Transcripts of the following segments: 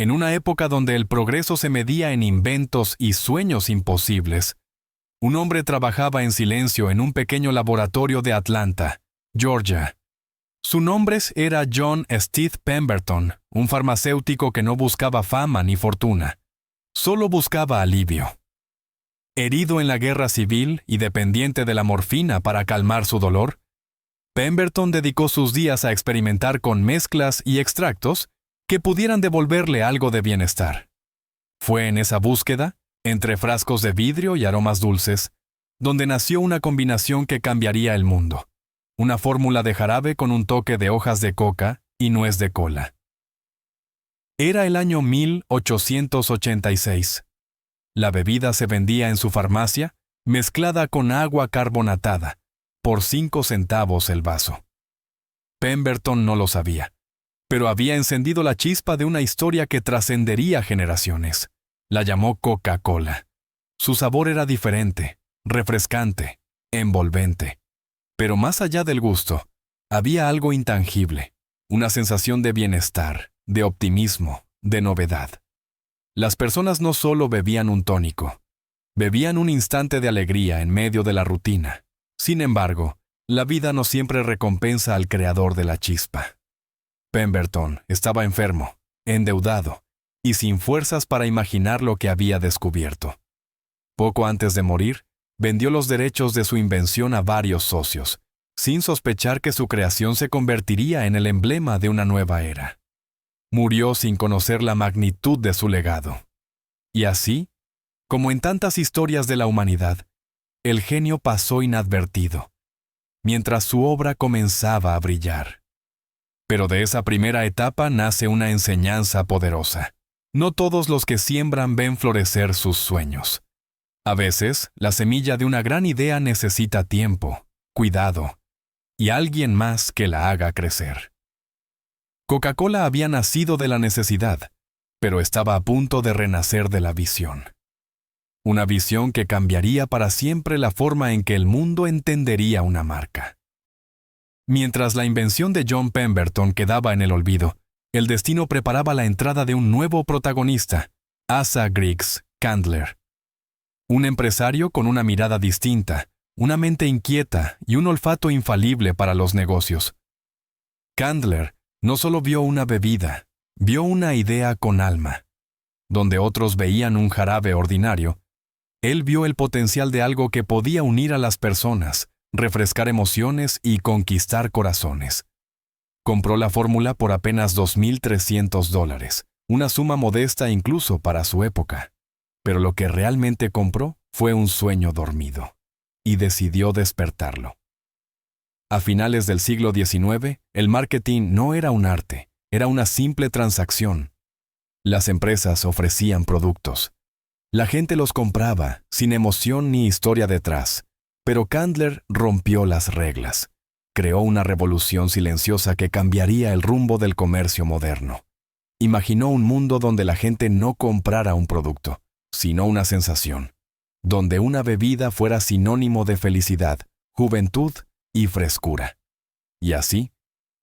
En una época donde el progreso se medía en inventos y sueños imposibles, un hombre trabajaba en silencio en un pequeño laboratorio de Atlanta, Georgia. Su nombre era John Steve Pemberton, un farmacéutico que no buscaba fama ni fortuna. Solo buscaba alivio. Herido en la guerra civil y dependiente de la morfina para calmar su dolor, Pemberton dedicó sus días a experimentar con mezclas y extractos que pudieran devolverle algo de bienestar. Fue en esa búsqueda, entre frascos de vidrio y aromas dulces, donde nació una combinación que cambiaría el mundo. Una fórmula de jarabe con un toque de hojas de coca y nuez de cola. Era el año 1886. La bebida se vendía en su farmacia, mezclada con agua carbonatada, por 5 centavos el vaso. Pemberton no lo sabía, pero había encendido la chispa de una historia que trascendería generaciones. La llamó Coca-Cola. Su sabor era diferente, refrescante, envolvente. Pero más allá del gusto, había algo intangible, una sensación de bienestar, de optimismo, de novedad. Las personas no solo bebían un tónico, bebían un instante de alegría en medio de la rutina. Sin embargo, la vida no siempre recompensa al creador de la chispa. Pemberton estaba enfermo, endeudado y sin fuerzas para imaginar lo que había descubierto. Poco antes de morir, vendió los derechos de su invención a varios socios, sin sospechar que su creación se convertiría en el emblema de una nueva era. Murió sin conocer la magnitud de su legado. Y así, como en tantas historias de la humanidad, el genio pasó inadvertido, mientras su obra comenzaba a brillar. Pero de esa primera etapa nace una enseñanza poderosa. No todos los que siembran ven florecer sus sueños. A veces, la semilla de una gran idea necesita tiempo, cuidado, y alguien más que la haga crecer. Coca-Cola había nacido de la necesidad, pero estaba a punto de renacer de la visión. Una visión que cambiaría para siempre la forma en que el mundo entendería una marca. Mientras la invención de John Pemberton quedaba en el olvido, el destino preparaba la entrada de un nuevo protagonista, Asa Griggs Candler. Un empresario con una mirada distinta, una mente inquieta y un olfato infalible para los negocios. Candler no solo vio una bebida, vio una idea con alma. Donde otros veían un jarabe ordinario, él vio el potencial de algo que podía unir a las personas, refrescar emociones y conquistar corazones. Compró la fórmula por apenas $2,300, una suma modesta incluso para su época. Pero lo que realmente compró fue un sueño dormido, y decidió despertarlo. A finales del siglo XIX, el marketing no era un arte, era una simple transacción. Las empresas ofrecían productos. La gente los compraba, sin emoción ni historia detrás. Pero Candler rompió las reglas. Creó una revolución silenciosa que cambiaría el rumbo del comercio moderno. Imaginó un mundo donde la gente no comprara un producto, sino una sensación. Donde una bebida fuera sinónimo de felicidad, juventud y frescura. Y así,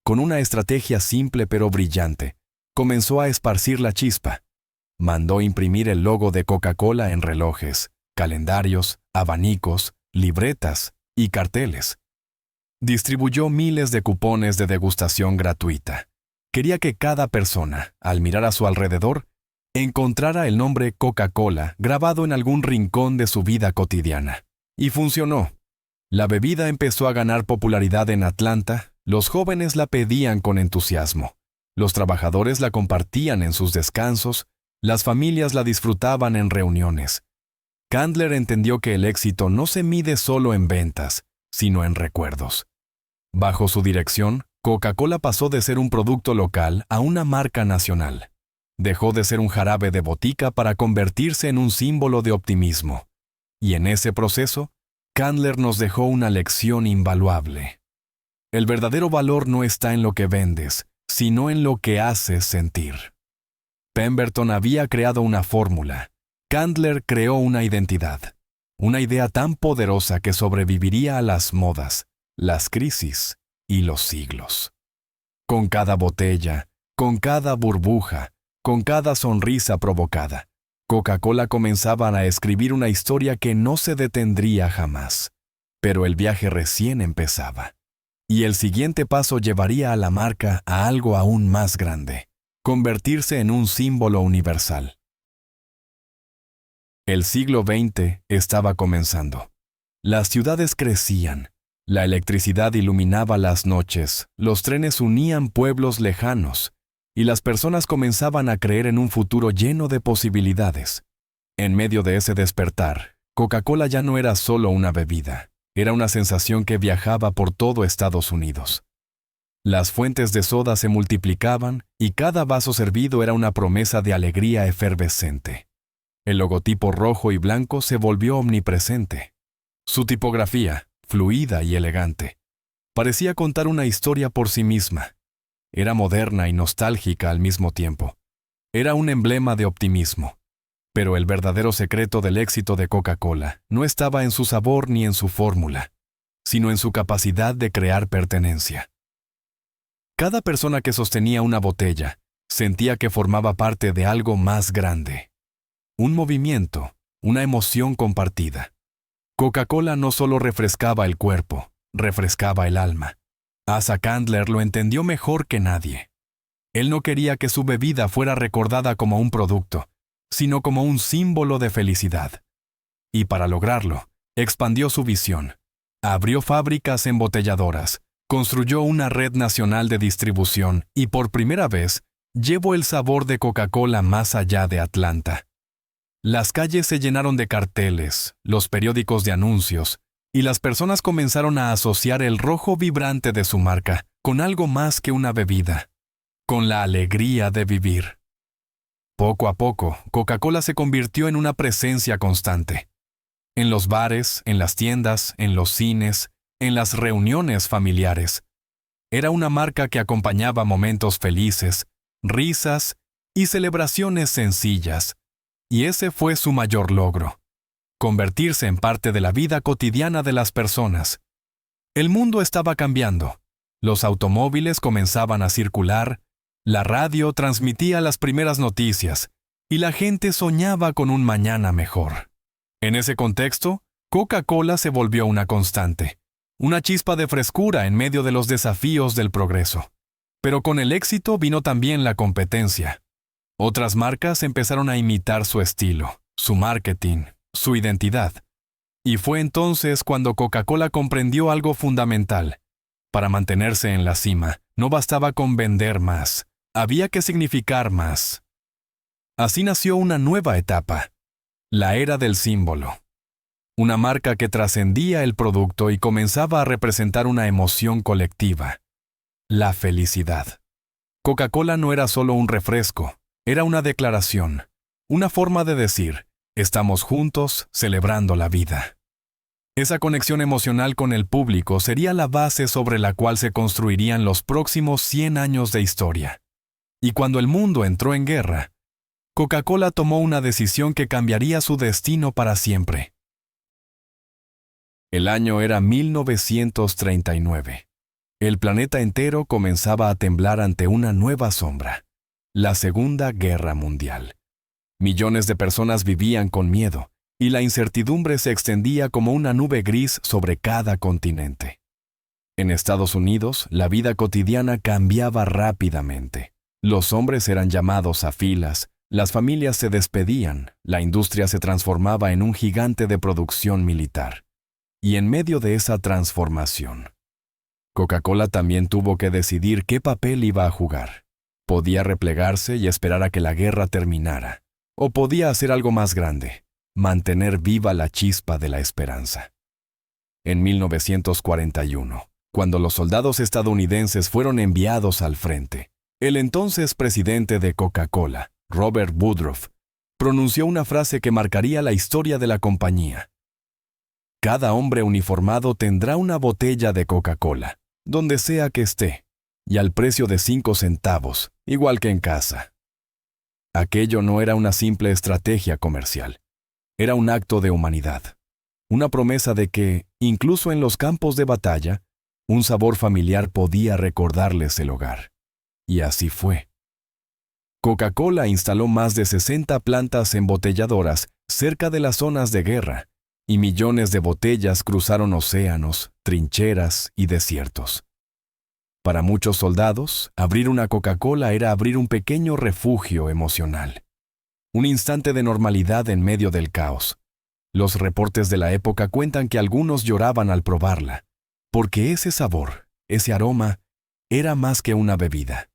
con una estrategia simple pero brillante, comenzó a esparcir la chispa. Mandó imprimir el logo de Coca-Cola en relojes, calendarios, abanicos, libretas y carteles. Distribuyó miles de cupones de degustación gratuita. Quería que cada persona, al mirar a su alrededor, encontrara el nombre Coca-Cola grabado en algún rincón de su vida cotidiana. Y funcionó. La bebida empezó a ganar popularidad en Atlanta, los jóvenes la pedían con entusiasmo, los trabajadores la compartían en sus descansos, las familias la disfrutaban en reuniones. Candler entendió que el éxito no se mide solo en ventas, sino en recuerdos. Bajo su dirección, Coca-Cola pasó de ser un producto local a una marca nacional. Dejó de ser un jarabe de botica para convertirse en un símbolo de optimismo. Y en ese proceso, Candler nos dejó una lección invaluable. El verdadero valor no está en lo que vendes, sino en lo que haces sentir. Pemberton había creado una fórmula. Candler creó una identidad. Una idea tan poderosa que sobreviviría a las modas, las crisis y los siglos. Con cada botella, con cada burbuja, Con cada sonrisa provocada, Coca-Cola comenzaba a escribir una historia que no se detendría jamás. Pero el viaje recién empezaba. Y el siguiente paso llevaría a la marca a algo aún más grande: convertirse en un símbolo universal. El siglo XX estaba comenzando. Las ciudades crecían, la electricidad iluminaba las noches, los trenes unían pueblos lejanos, y las personas comenzaban a creer en un futuro lleno de posibilidades. En medio de ese despertar, Coca-Cola ya no era solo una bebida, era una sensación que viajaba por todo Estados Unidos. Las fuentes de soda se multiplicaban y cada vaso servido era una promesa de alegría efervescente. El logotipo rojo y blanco se volvió omnipresente. Su tipografía, fluida y elegante, parecía contar una historia por sí misma. Era moderna y nostálgica al mismo tiempo. Era un emblema de optimismo. Pero el verdadero secreto del éxito de Coca-Cola no estaba en su sabor ni en su fórmula, sino en su capacidad de crear pertenencia. Cada persona que sostenía una botella sentía que formaba parte de algo más grande. Un movimiento, una emoción compartida. Coca-Cola no solo refrescaba el cuerpo, refrescaba el alma. Asa Candler lo entendió mejor que nadie. Él no quería que su bebida fuera recordada como un producto, sino como un símbolo de felicidad. Y para lograrlo, expandió su visión. Abrió fábricas embotelladoras, construyó una red nacional de distribución y por primera vez llevó el sabor de Coca-Cola más allá de Atlanta. Las calles se llenaron de carteles, los periódicos de anuncios, y las personas comenzaron a asociar el rojo vibrante de su marca con algo más que una bebida, con la alegría de vivir. Poco a poco, Coca-Cola se convirtió en una presencia constante. En los bares, en las tiendas, en los cines, en las reuniones familiares. Era una marca que acompañaba momentos felices, risas y celebraciones sencillas. Y ese fue su mayor logro: convertirse en parte de la vida cotidiana de las personas. El mundo estaba cambiando. Los automóviles comenzaban a circular, la radio transmitía las primeras noticias, y la gente soñaba con un mañana mejor. En ese contexto, Coca-Cola se volvió una constante, una chispa de frescura en medio de los desafíos del progreso. Pero con el éxito vino también la competencia. Otras marcas empezaron a imitar su estilo, su marketing, su identidad. Y fue entonces cuando Coca-Cola comprendió algo fundamental. Para mantenerse en la cima, no bastaba con vender más, había que significar más. Así nació una nueva etapa, la era del símbolo. Una marca que trascendía el producto y comenzaba a representar una emoción colectiva: la felicidad. Coca-Cola no era solo un refresco, era una declaración, una forma de decir: estamos juntos celebrando la vida. Esa conexión emocional con el público sería la base sobre la cual se construirían los próximos 100 años de historia. Y cuando el mundo entró en guerra, Coca-Cola tomó una decisión que cambiaría su destino para siempre. El año era 1939. El planeta entero comenzaba a temblar ante una nueva sombra: la Segunda Guerra Mundial. Millones de personas vivían con miedo, y la incertidumbre se extendía como una nube gris sobre cada continente. En Estados Unidos, la vida cotidiana cambiaba rápidamente. Los hombres eran llamados a filas, las familias se despedían, la industria se transformaba en un gigante de producción militar. Y en medio de esa transformación, Coca-Cola también tuvo que decidir qué papel iba a jugar. Podía replegarse y esperar a que la guerra terminara, o podía hacer algo más grande: mantener viva la chispa de la esperanza. En 1941, cuando los soldados estadounidenses fueron enviados al frente, el entonces presidente de Coca-Cola, Robert Woodruff, pronunció una frase que marcaría la historia de la compañía: cada hombre uniformado tendrá una botella de Coca-Cola, donde sea que esté, y al precio de 5 centavos, igual que en casa. Aquello no era una simple estrategia comercial. Era un acto de humanidad. Una promesa de que, incluso en los campos de batalla, un sabor familiar podía recordarles el hogar. Y así fue. Coca-Cola instaló más de 60 plantas embotelladoras cerca de las zonas de guerra, y millones de botellas cruzaron océanos, trincheras y desiertos. Para muchos soldados, abrir una Coca-Cola era abrir un pequeño refugio emocional. Un instante de normalidad en medio del caos. Los reportes de la época cuentan que algunos lloraban al probarla, porque ese sabor, ese aroma, era más que una bebida.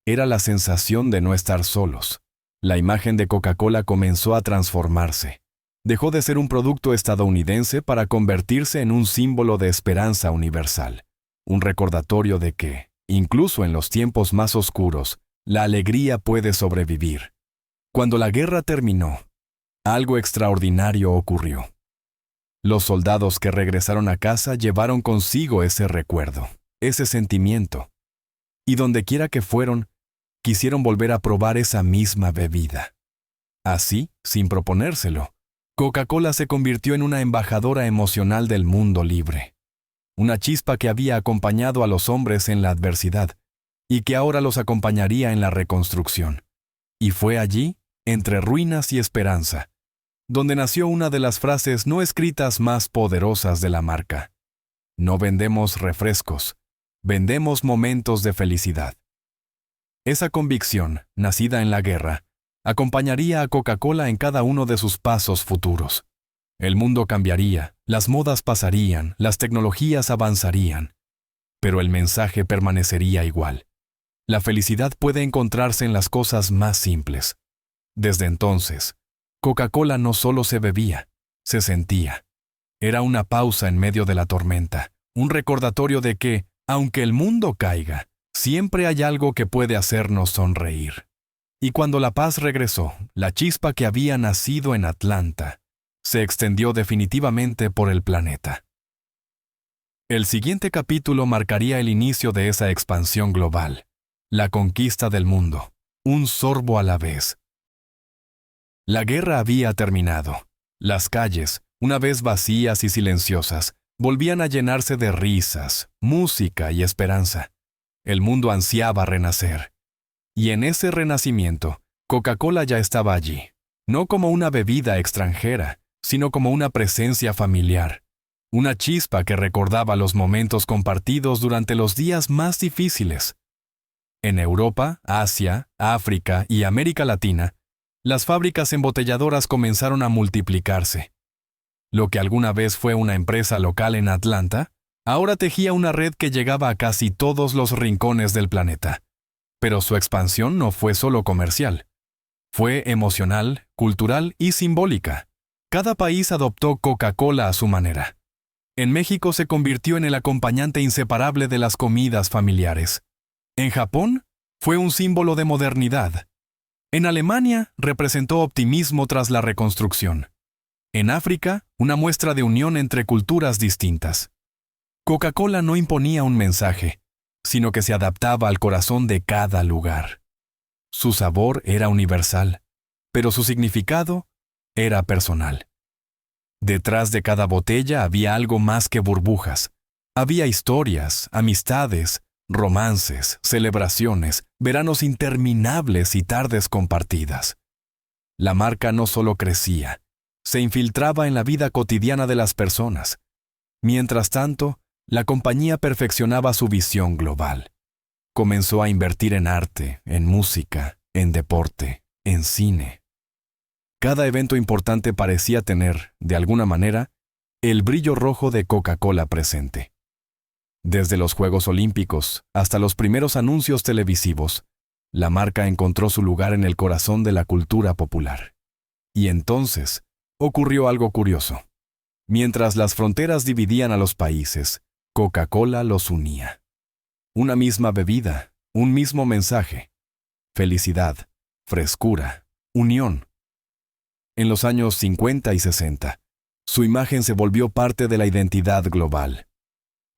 Era la sensación de no estar solos. La imagen de Coca-Cola comenzó a transformarse. Dejó de ser un producto estadounidense para convertirse en un símbolo de esperanza universal. Un recordatorio de que, incluso en los tiempos más oscuros, la alegría puede sobrevivir. Cuando la guerra terminó, algo extraordinario ocurrió. Los soldados que regresaron a casa llevaron consigo ese recuerdo, ese sentimiento. Y dondequiera que fueron, quisieron volver a probar esa misma bebida. Así, sin proponérselo, Coca-Cola se convirtió en una embajadora emocional del mundo libre. Una chispa que había acompañado a los hombres en la adversidad y que ahora los acompañaría en la reconstrucción. Y fue allí, entre ruinas y esperanza, donde nació una de las frases no escritas más poderosas de la marca. No vendemos refrescos, vendemos momentos de felicidad. Esa convicción, nacida en la guerra, acompañaría a Coca-Cola en cada uno de sus pasos futuros. El mundo cambiaría, las modas pasarían, las tecnologías avanzarían, pero el mensaje permanecería igual. La felicidad puede encontrarse en las cosas más simples. Desde entonces, Coca-Cola no solo se bebía, se sentía. Era una pausa en medio de la tormenta, un recordatorio de que, aunque el mundo caiga, siempre hay algo que puede hacernos sonreír. Y cuando la paz regresó, la chispa que había nacido en Atlanta se extendió definitivamente por el planeta. El siguiente capítulo marcaría el inicio de esa expansión global, la conquista del mundo, un sorbo a la vez. La guerra había terminado. Las calles, una vez vacías y silenciosas, volvían a llenarse de risas, música y esperanza. El mundo ansiaba renacer. Y en ese renacimiento, Coca-Cola ya estaba allí, no como una bebida extranjera, sino como una presencia familiar, una chispa que recordaba los momentos compartidos durante los días más difíciles. En Europa, Asia, África y América Latina, las fábricas embotelladoras comenzaron a multiplicarse. Lo que alguna vez fue una empresa local en Atlanta, ahora tejía una red que llegaba a casi todos los rincones del planeta. Pero su expansión no fue solo comercial. Fue emocional, cultural y simbólica. Cada país adoptó Coca-Cola a su manera. En México se convirtió en el acompañante inseparable de las comidas familiares. En Japón, fue un símbolo de modernidad. En Alemania, representó optimismo tras la reconstrucción. En África, una muestra de unión entre culturas distintas. Coca-Cola no imponía un mensaje, sino que se adaptaba al corazón de cada lugar. Su sabor era universal, pero su significado era personal. Detrás de cada botella había algo más que burbujas. Había historias, amistades, romances, celebraciones, veranos interminables y tardes compartidas. La marca no solo crecía, se infiltraba en la vida cotidiana de las personas. Mientras tanto, la compañía perfeccionaba su visión global. Comenzó a invertir en arte, en música, en deporte, en cine. Cada evento importante parecía tener, de alguna manera, el brillo rojo de Coca-Cola presente. Desde los Juegos Olímpicos hasta los primeros anuncios televisivos, la marca encontró su lugar en el corazón de la cultura popular. Y entonces, ocurrió algo curioso. Mientras las fronteras dividían a los países, Coca-Cola los unía. Una misma bebida, un mismo mensaje. Felicidad, frescura, unión. En los años 50 y 60, su imagen se volvió parte de la identidad global.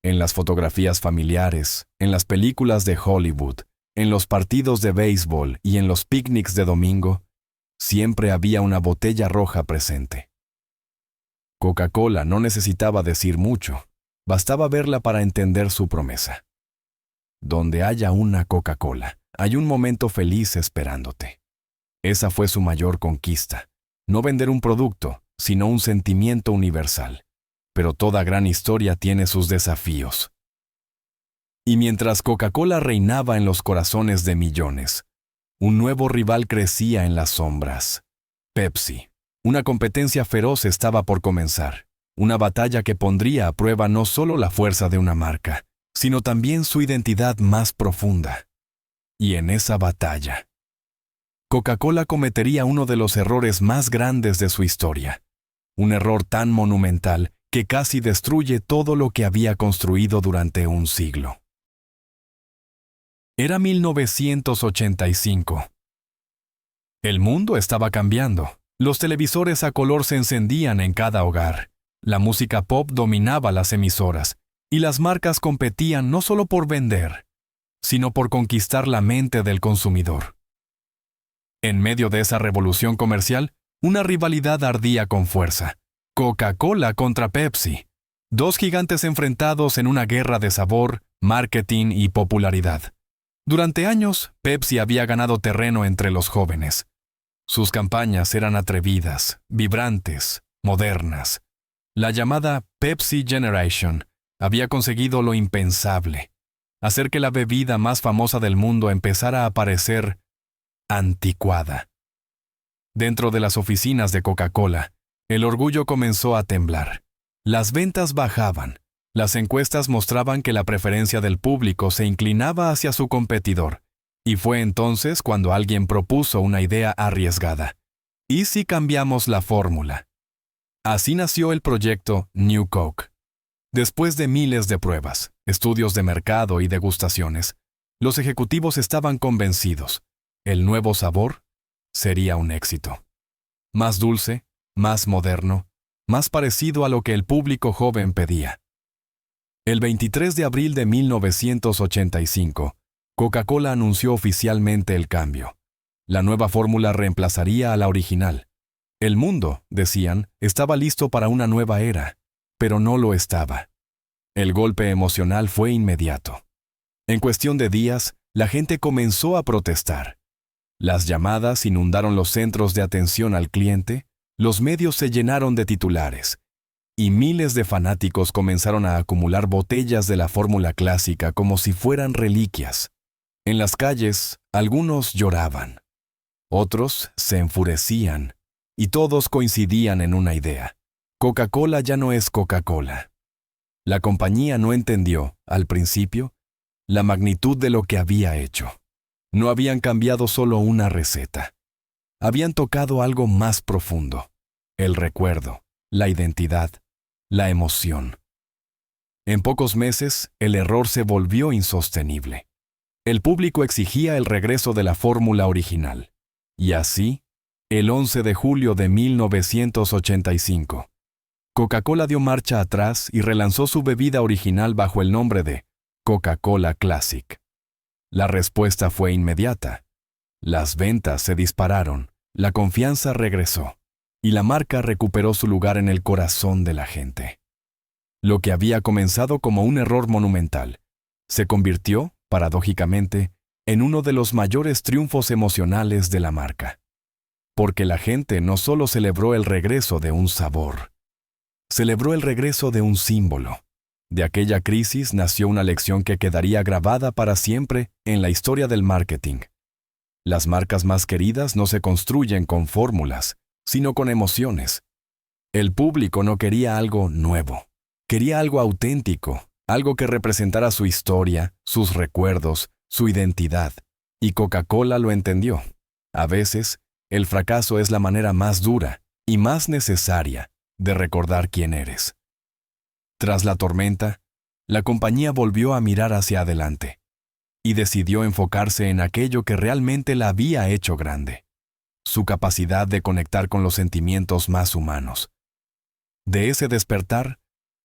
En las fotografías familiares, en las películas de Hollywood, en los partidos de béisbol y en los picnics de domingo, siempre había una botella roja presente. Coca-Cola no necesitaba decir mucho, bastaba verla para entender su promesa. Donde haya una Coca-Cola, hay un momento feliz esperándote. Esa fue su mayor conquista. No vender un producto, sino un sentimiento universal. Pero toda gran historia tiene sus desafíos. Y mientras Coca-Cola reinaba en los corazones de millones, un nuevo rival crecía en las sombras. Pepsi. Una competencia feroz estaba por comenzar. Una batalla que pondría a prueba no solo la fuerza de una marca, sino también su identidad más profunda. Y en esa batalla, Coca-Cola cometería uno de los errores más grandes de su historia. Un error tan monumental que casi destruye todo lo que había construido durante un siglo. Era 1985. El mundo estaba cambiando. Los televisores a color se encendían en cada hogar. La música pop dominaba las emisoras, y las marcas competían no solo por vender, sino por conquistar la mente del consumidor. En medio de esa revolución comercial, una rivalidad ardía con fuerza. Coca-Cola contra Pepsi. Dos gigantes enfrentados en una guerra de sabor, marketing y popularidad. Durante años, Pepsi había ganado terreno entre los jóvenes. Sus campañas eran atrevidas, vibrantes, modernas. La llamada Pepsi Generation había conseguido lo impensable, hacer que la bebida más famosa del mundo empezara a parecer anticuada. Dentro de las oficinas de Coca-Cola, el orgullo comenzó a temblar. Las ventas bajaban. Las encuestas mostraban que la preferencia del público se inclinaba hacia su competidor. Y fue entonces cuando alguien propuso una idea arriesgada. ¿Y si cambiamos la fórmula? Así nació el proyecto New Coke. Después de miles de pruebas, estudios de mercado y degustaciones, los ejecutivos estaban convencidos. El nuevo sabor sería un éxito. Más dulce, más moderno, más parecido a lo que el público joven pedía. El 23 de abril de 1985, Coca-Cola anunció oficialmente el cambio. La nueva fórmula reemplazaría a la original. El mundo, decían, estaba listo para una nueva era, pero no lo estaba. El golpe emocional fue inmediato. En cuestión de días, la gente comenzó a protestar. Las llamadas inundaron los centros de atención al cliente, los medios se llenaron de titulares, y miles de fanáticos comenzaron a acumular botellas de la fórmula clásica como si fueran reliquias. En las calles, algunos lloraban, otros se enfurecían, y todos coincidían en una idea. Coca-Cola ya no es Coca-Cola. La compañía no entendió, al principio, la magnitud de lo que había hecho. No habían cambiado solo una receta. Habían tocado algo más profundo: el recuerdo, la identidad, la emoción. En pocos meses, el error se volvió insostenible. El público exigía el regreso de la fórmula original. Y así, el 11 de julio de 1985, Coca-Cola dio marcha atrás y relanzó su bebida original bajo el nombre de Coca-Cola Classic. La respuesta fue inmediata. Las ventas se dispararon, la confianza regresó, y la marca recuperó su lugar en el corazón de la gente. Lo que había comenzado como un error monumental se convirtió, paradójicamente, en uno de los mayores triunfos emocionales de la marca. Porque la gente no solo celebró el regreso de un sabor, celebró el regreso de un símbolo. De aquella crisis nació una lección que quedaría grabada para siempre en la historia del marketing. Las marcas más queridas no se construyen con fórmulas, sino con emociones. El público no quería algo nuevo, quería algo auténtico, algo que representara su historia, sus recuerdos, su identidad. Y Coca-Cola lo entendió. A veces, el fracaso es la manera más dura y más necesaria de recordar quién eres. Tras la tormenta, la compañía volvió a mirar hacia adelante y decidió enfocarse en aquello que realmente la había hecho grande: su capacidad de conectar con los sentimientos más humanos. De ese despertar,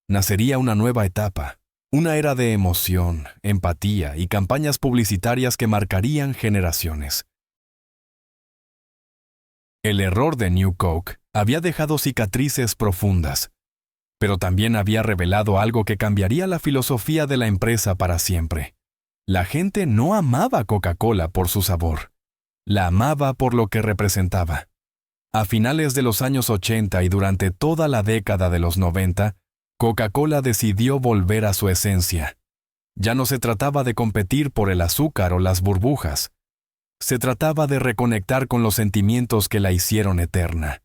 nacería una nueva etapa, una era de emoción, empatía y campañas publicitarias que marcarían generaciones. El error de New Coke había dejado cicatrices profundas, pero también había revelado algo que cambiaría la filosofía de la empresa para siempre. La gente no amaba Coca-Cola por su sabor. La amaba por lo que representaba. A finales de los años 80 y durante toda la década de los 90, Coca-Cola decidió volver a su esencia. Ya no se trataba de competir por el azúcar o las burbujas. Se trataba de reconectar con los sentimientos que la hicieron eterna.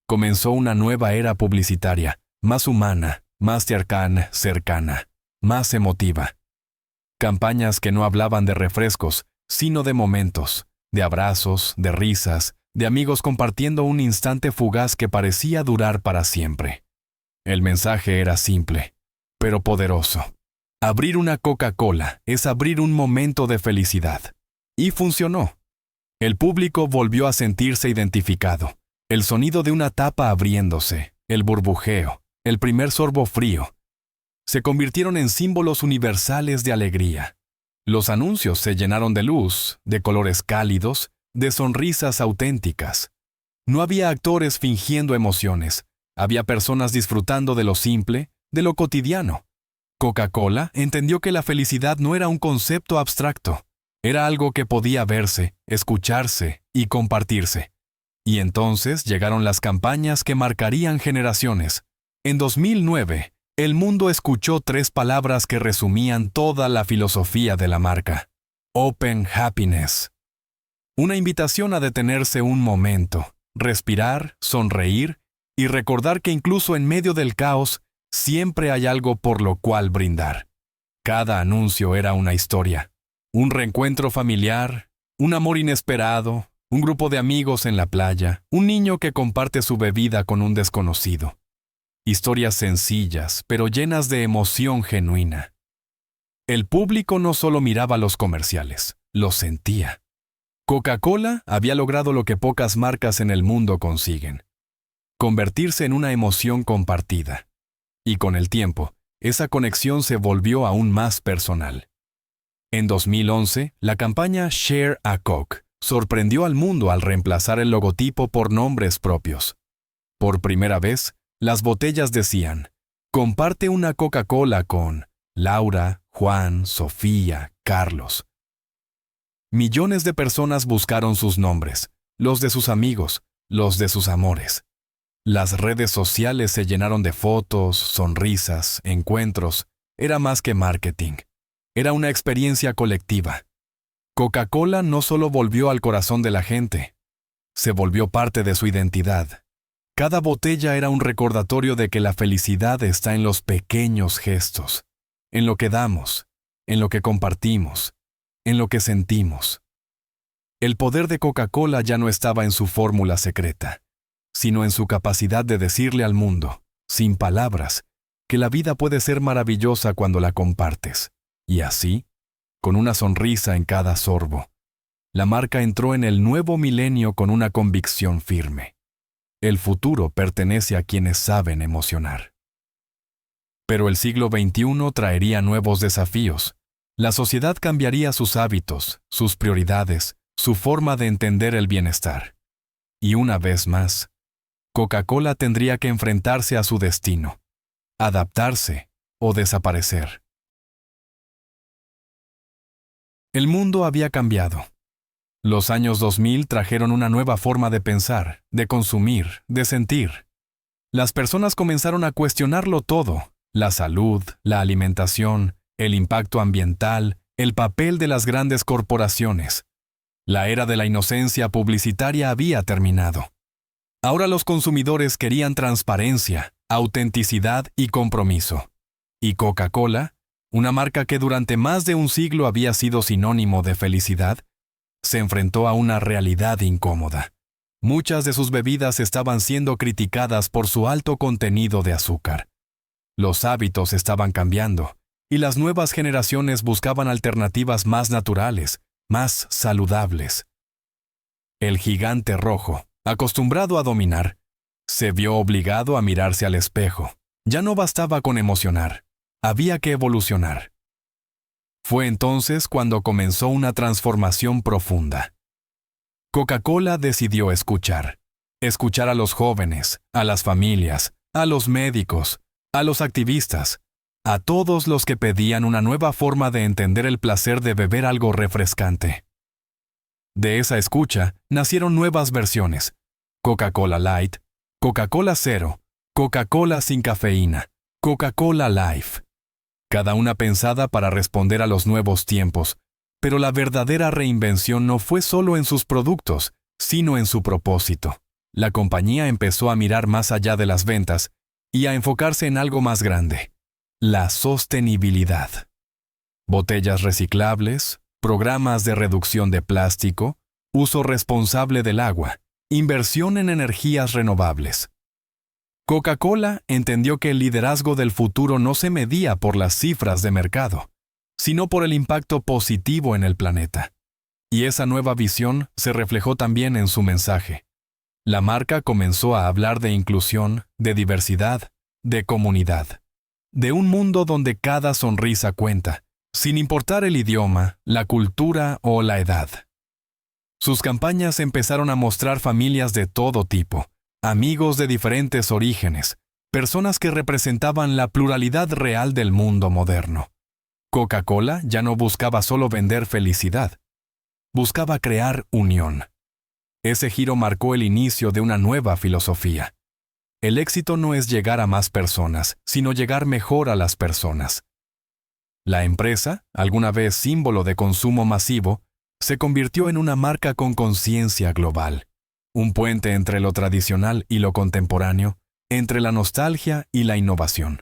Comenzó una nueva era publicitaria, más humana, más cercana, más emotiva. Campañas que no hablaban de refrescos, sino de momentos, de abrazos, de risas, de amigos compartiendo un instante fugaz que parecía durar para siempre. El mensaje era simple, pero poderoso. Abrir una Coca-Cola es abrir un momento de felicidad. Y funcionó. El público volvió a sentirse identificado. El sonido de una tapa abriéndose, el burbujeo, el primer sorbo frío, se convirtieron en símbolos universales de alegría. Los anuncios se llenaron de luz, de colores cálidos, de sonrisas auténticas. No había actores fingiendo emociones. Había personas disfrutando de lo simple, de lo cotidiano. Coca-Cola entendió que la felicidad no era un concepto abstracto. Era algo que podía verse, escucharse y compartirse. Y entonces llegaron las campañas que marcarían generaciones. En 2009, el mundo escuchó 3 palabras que resumían toda la filosofía de la marca. Open Happiness. Una invitación a detenerse un momento, respirar, sonreír y recordar que incluso en medio del caos, siempre hay algo por lo cual brindar. Cada anuncio era una historia. Un reencuentro familiar, un amor inesperado, un grupo de amigos en la playa, un niño que comparte su bebida con un desconocido. Historias sencillas, pero llenas de emoción genuina. El público no solo miraba los comerciales, los sentía. Coca-Cola había logrado lo que pocas marcas en el mundo consiguen: convertirse en una emoción compartida. Y con el tiempo, esa conexión se volvió aún más personal. En 2011, la campaña Share a Coke sorprendió al mundo al reemplazar el logotipo por nombres propios. Por primera vez, las botellas decían: comparte una Coca-Cola con Laura, Juan, Sofía, Carlos. Millones de personas buscaron sus nombres, los de sus amigos, los de sus amores. Las redes sociales se llenaron de fotos, sonrisas, encuentros. Era más que marketing. Era una experiencia colectiva. Coca-Cola no solo volvió al corazón de la gente, se volvió parte de su identidad. Cada botella era un recordatorio de que la felicidad está en los pequeños gestos, en lo que damos, en lo que compartimos, en lo que sentimos. El poder de Coca-Cola ya no estaba en su fórmula secreta, sino en su capacidad de decirle al mundo, sin palabras, que la vida puede ser maravillosa cuando la compartes. Y así, con una sonrisa en cada sorbo, la marca entró en el nuevo milenio con una convicción firme. El futuro pertenece a quienes saben emocionar. Pero el siglo XXI traería nuevos desafíos. La sociedad cambiaría sus hábitos, sus prioridades, su forma de entender el bienestar. Y una vez más, Coca-Cola tendría que enfrentarse a su destino, adaptarse o desaparecer. El mundo había cambiado. Los años 2000 trajeron una nueva forma de pensar, de consumir, de sentir. Las personas comenzaron a cuestionarlo todo: la salud, la alimentación, el impacto ambiental, el papel de las grandes corporaciones. La era de la inocencia publicitaria había terminado. Ahora los consumidores querían transparencia, autenticidad y compromiso. Y Coca-Cola, una marca que durante más de un siglo había sido sinónimo de felicidad, se enfrentó a una realidad incómoda. Muchas de sus bebidas estaban siendo criticadas por su alto contenido de azúcar. Los hábitos estaban cambiando, y las nuevas generaciones buscaban alternativas más naturales, más saludables. El gigante rojo, acostumbrado a dominar, se vio obligado a mirarse al espejo. Ya no bastaba con emocionar, había que evolucionar. Fue entonces cuando comenzó una transformación profunda. Coca-Cola decidió escuchar a los jóvenes, a las familias, a los médicos, a los activistas, a todos los que pedían una nueva forma de entender el placer de beber algo refrescante. De esa escucha nacieron nuevas versiones: Coca-Cola Light, Coca-Cola Cero, Coca-Cola sin cafeína, Coca-Cola Life. Cada una pensada para responder a los nuevos tiempos, pero la verdadera reinvención no fue solo en sus productos, sino en su propósito. La compañía empezó a mirar más allá de las ventas y a enfocarse en algo más grande: la sostenibilidad. Botellas reciclables, programas de reducción de plástico, uso responsable del agua, inversión en energías renovables. Coca-Cola entendió que el liderazgo del futuro no se medía por las cifras de mercado, sino por el impacto positivo en el planeta. Y esa nueva visión se reflejó también en su mensaje. La marca comenzó a hablar de inclusión, de diversidad, de comunidad, de un mundo donde cada sonrisa cuenta, sin importar el idioma, la cultura o la edad. Sus campañas empezaron a mostrar familias de todo tipo, amigos de diferentes orígenes, personas que representaban la pluralidad real del mundo moderno. Coca-Cola ya no buscaba solo vender felicidad, buscaba crear unión. Ese giro marcó el inicio de una nueva filosofía. El éxito no es llegar a más personas, sino llegar mejor a las personas. La empresa, alguna vez símbolo de consumo masivo, se convirtió en una marca con conciencia global. Un puente entre lo tradicional y lo contemporáneo, entre la nostalgia y la innovación.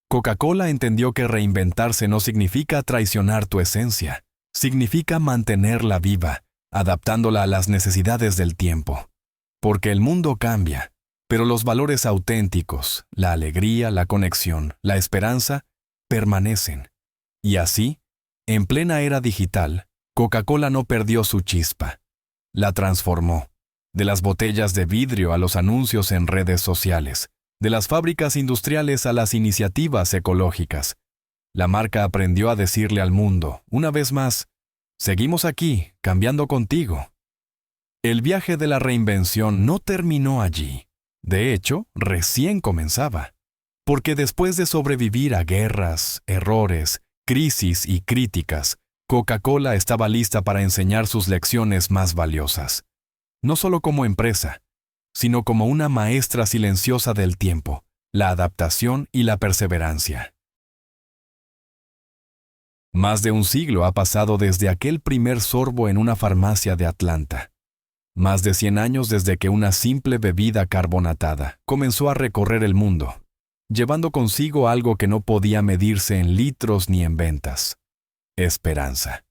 Coca-Cola entendió que reinventarse no significa traicionar tu esencia, significa mantenerla viva, adaptándola a las necesidades del tiempo. Porque el mundo cambia, pero los valores auténticos, la alegría, la conexión, la esperanza, permanecen. Y así, en plena era digital, Coca-Cola no perdió su chispa. La transformó. De las botellas de vidrio a los anuncios en redes sociales, de las fábricas industriales a las iniciativas ecológicas. La marca aprendió a decirle al mundo, una vez más: seguimos aquí, cambiando contigo. El viaje de la reinvención no terminó allí. De hecho, recién comenzaba. Porque después de sobrevivir a guerras, errores, crisis y críticas, Coca-Cola estaba lista para enseñar sus lecciones más valiosas. No solo como empresa, sino como una maestra silenciosa del tiempo, la adaptación y la perseverancia. Más de un siglo ha pasado desde aquel primer sorbo en una farmacia de Atlanta. Más de 100 años desde que una simple bebida carbonatada comenzó a recorrer el mundo, llevando consigo algo que no podía medirse en litros ni en ventas: esperanza.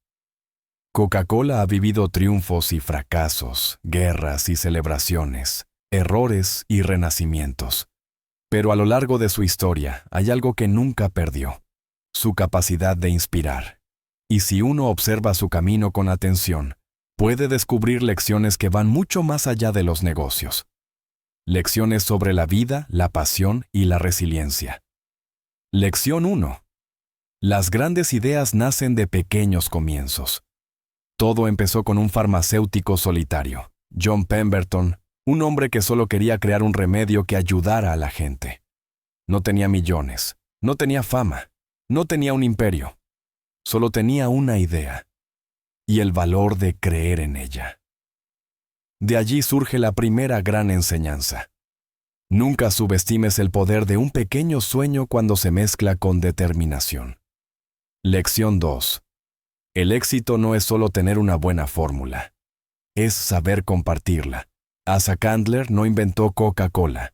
Coca-Cola ha vivido triunfos y fracasos, guerras y celebraciones, errores y renacimientos. Pero a lo largo de su historia hay algo que nunca perdió: su capacidad de inspirar. Y si uno observa su camino con atención, puede descubrir lecciones que van mucho más allá de los negocios. Lecciones sobre la vida, la pasión y la resiliencia. Lección 1. Las grandes ideas nacen de pequeños comienzos. Todo empezó con un farmacéutico solitario, John Pemberton, un hombre que solo quería crear un remedio que ayudara a la gente. No tenía millones, no tenía fama, no tenía un imperio. Solo tenía una idea, y el valor de creer en ella. De allí surge la primera gran enseñanza. Nunca subestimes el poder de un pequeño sueño cuando se mezcla con determinación. Lección 2. El éxito no es solo tener una buena fórmula, es saber compartirla. Asa Candler no inventó Coca-Cola,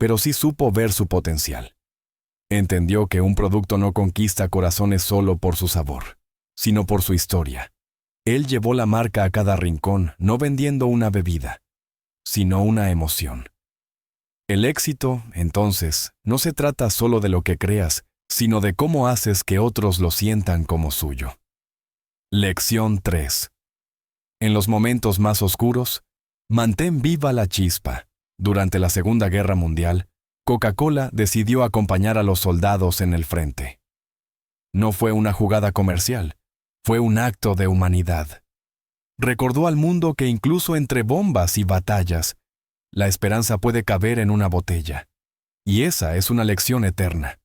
pero sí supo ver su potencial. Entendió que un producto no conquista corazones solo por su sabor, sino por su historia. Él llevó la marca a cada rincón, no vendiendo una bebida, sino una emoción. El éxito, entonces, no se trata solo de lo que creas, sino de cómo haces que otros lo sientan como suyo. Lección 3. En los momentos más oscuros, mantén viva la chispa. Durante la Segunda Guerra Mundial, Coca-Cola decidió acompañar a los soldados en el frente. No fue una jugada comercial, fue un acto de humanidad. Recordó al mundo que incluso entre bombas y batallas, la esperanza puede caber en una botella. Y esa es una lección eterna.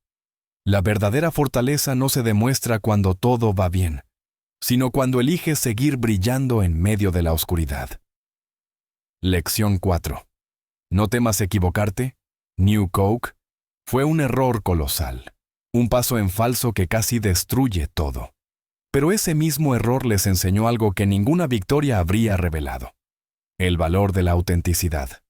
La verdadera fortaleza no se demuestra cuando todo va bien, sino cuando eliges seguir brillando en medio de la oscuridad. Lección 4. No temas equivocarte. New Coke fue un error colosal, un paso en falso que casi destruye todo. Pero ese mismo error les enseñó algo que ninguna victoria habría revelado: el valor de la autenticidad.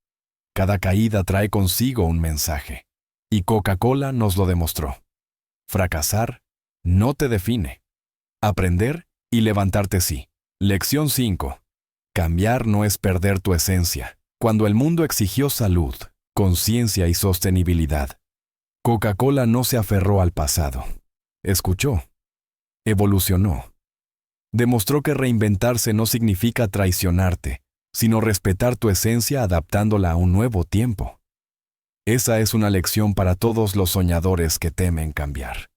Cada caída trae consigo un mensaje, y Coca-Cola nos lo demostró. Fracasar no te define. Aprender y levantarte sí. Lección 5. Cambiar no es perder tu esencia. Cuando el mundo exigió salud, conciencia y sostenibilidad, Coca-Cola no se aferró al pasado. Escuchó. Evolucionó. Demostró que reinventarse no significa traicionarte, sino respetar tu esencia adaptándola a un nuevo tiempo. Esa es una lección para todos los soñadores que temen cambiar.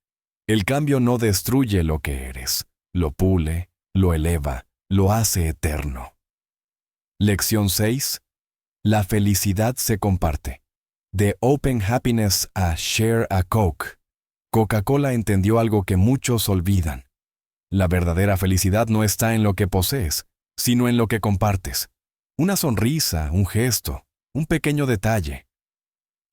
El cambio no destruye lo que eres, lo pule, lo eleva, lo hace eterno. Lección 6. La felicidad se comparte. De Open Happiness a Share a Coke. Coca-Cola entendió algo que muchos olvidan. La verdadera felicidad no está en lo que posees, sino en lo que compartes. Una sonrisa, un gesto, un pequeño detalle.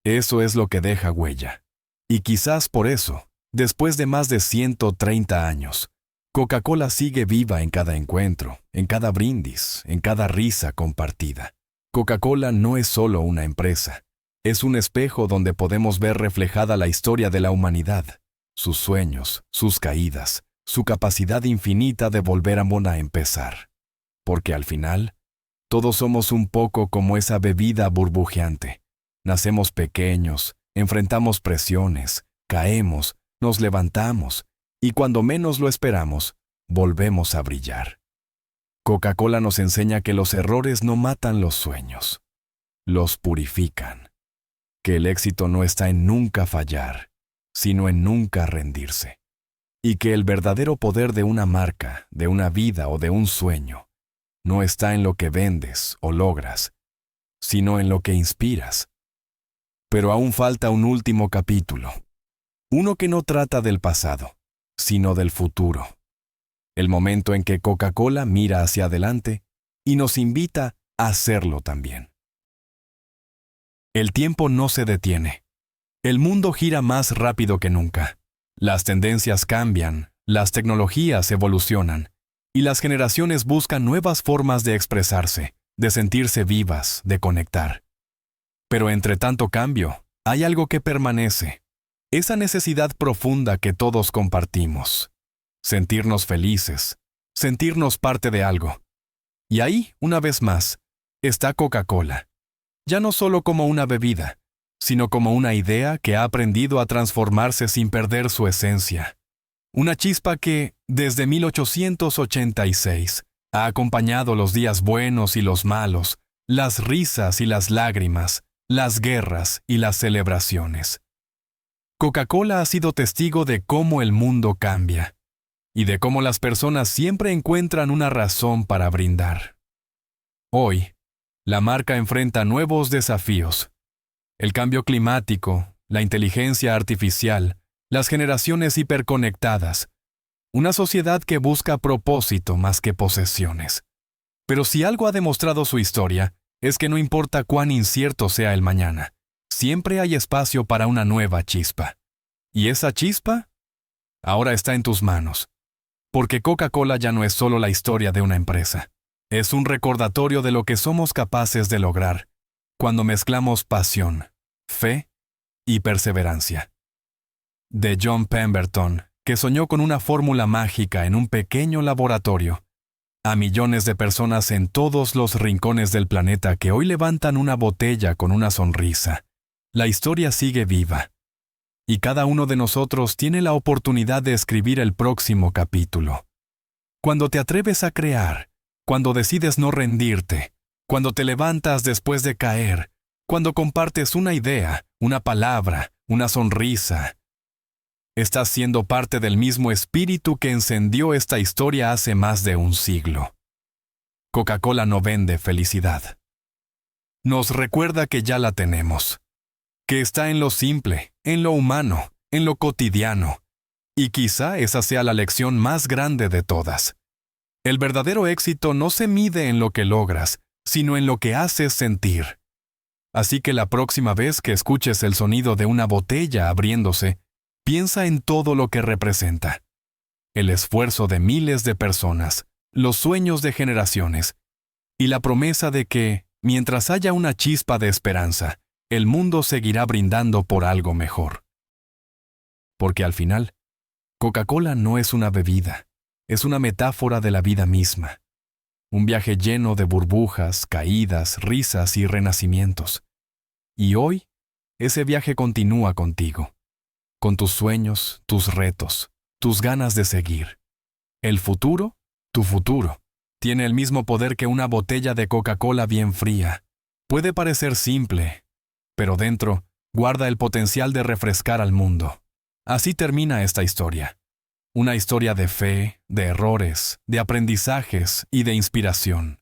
Eso es lo que deja huella. Y quizás por eso, después de más de 130 años, Coca-Cola sigue viva en cada encuentro, en cada brindis, en cada risa compartida. Coca-Cola no es solo una empresa. Es un espejo donde podemos ver reflejada la historia de la humanidad, sus sueños, sus caídas, su capacidad infinita de volver a empezar. Porque al final, todos somos un poco como esa bebida burbujeante. Nacemos pequeños, enfrentamos presiones, caemos, nos levantamos, y cuando menos lo esperamos, volvemos a brillar. Coca-Cola nos enseña que los errores no matan los sueños, los purifican. Que el éxito no está en nunca fallar, sino en nunca rendirse. Y que el verdadero poder de una marca, de una vida o de un sueño, no está en lo que vendes o logras, sino en lo que inspiras. Pero aún falta un último capítulo, uno que no trata del pasado, sino del futuro. El momento en que Coca-Cola mira hacia adelante y nos invita a hacerlo también. El tiempo no se detiene. El mundo gira más rápido que nunca. Las tendencias cambian, las tecnologías evolucionan, y las generaciones buscan nuevas formas de expresarse, de sentirse vivas, de conectar. Pero entre tanto cambio, hay algo que permanece. Esa necesidad profunda que todos compartimos. Sentirnos felices, sentirnos parte de algo. Y ahí, una vez más, está Coca-Cola. Ya no solo como una bebida, sino como una idea que ha aprendido a transformarse sin perder su esencia. Una chispa que, desde 1886, ha acompañado los días buenos y los malos, las risas y las lágrimas, las guerras y las celebraciones. Coca-Cola ha sido testigo de cómo el mundo cambia y de cómo las personas siempre encuentran una razón para brindar. Hoy, la marca enfrenta nuevos desafíos. El cambio climático, la inteligencia artificial, las generaciones hiperconectadas, una sociedad que busca propósito más que posesiones. Pero si algo ha demostrado su historia, es que no importa cuán incierto sea el mañana, siempre hay espacio para una nueva chispa. ¿Y esa chispa? Ahora está en tus manos. Porque Coca-Cola ya no es solo la historia de una empresa. Es un recordatorio de lo que somos capaces de lograr cuando mezclamos pasión, fe y perseverancia. De John Pemberton, que soñó con una fórmula mágica en un pequeño laboratorio, a millones de personas en todos los rincones del planeta que hoy levantan una botella con una sonrisa. La historia sigue viva. Y cada uno de nosotros tiene la oportunidad de escribir el próximo capítulo. Cuando te atreves a crear, cuando decides no rendirte, cuando te levantas después de caer, cuando compartes una idea, una palabra, una sonrisa, estás siendo parte del mismo espíritu que encendió esta historia hace más de un siglo. Coca-Cola no vende felicidad. Nos recuerda que ya la tenemos, que está en lo simple, en lo humano, en lo cotidiano. Y quizá esa sea la lección más grande de todas. El verdadero éxito no se mide en lo que logras, sino en lo que haces sentir. Así que la próxima vez que escuches el sonido de una botella abriéndose, piensa en todo lo que representa. El esfuerzo de miles de personas, los sueños de generaciones, y la promesa de que, mientras haya una chispa de esperanza, el mundo seguirá brindando por algo mejor. Porque al final, Coca-Cola no es una bebida, es una metáfora de la vida misma. Un viaje lleno de burbujas, caídas, risas y renacimientos. Y hoy, ese viaje continúa contigo, con tus sueños, tus retos, tus ganas de seguir. El futuro, tu futuro, tiene el mismo poder que una botella de Coca-Cola bien fría. Puede parecer simple, pero dentro guarda el potencial de refrescar al mundo. Así termina esta historia. Una historia de fe, de errores, de aprendizajes y de inspiración.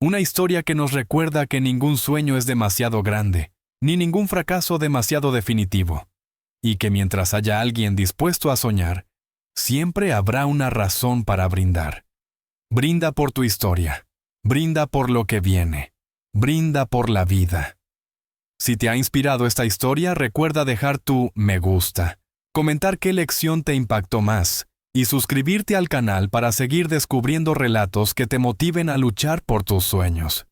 Una historia que nos recuerda que ningún sueño es demasiado grande, ni ningún fracaso demasiado definitivo. Y que mientras haya alguien dispuesto a soñar, siempre habrá una razón para brindar. Brinda por tu historia. Brinda por lo que viene. Brinda por la vida. Si te ha inspirado esta historia, recuerda dejar tu me gusta, comentar qué lección te impactó más y suscribirte al canal para seguir descubriendo relatos que te motiven a luchar por tus sueños.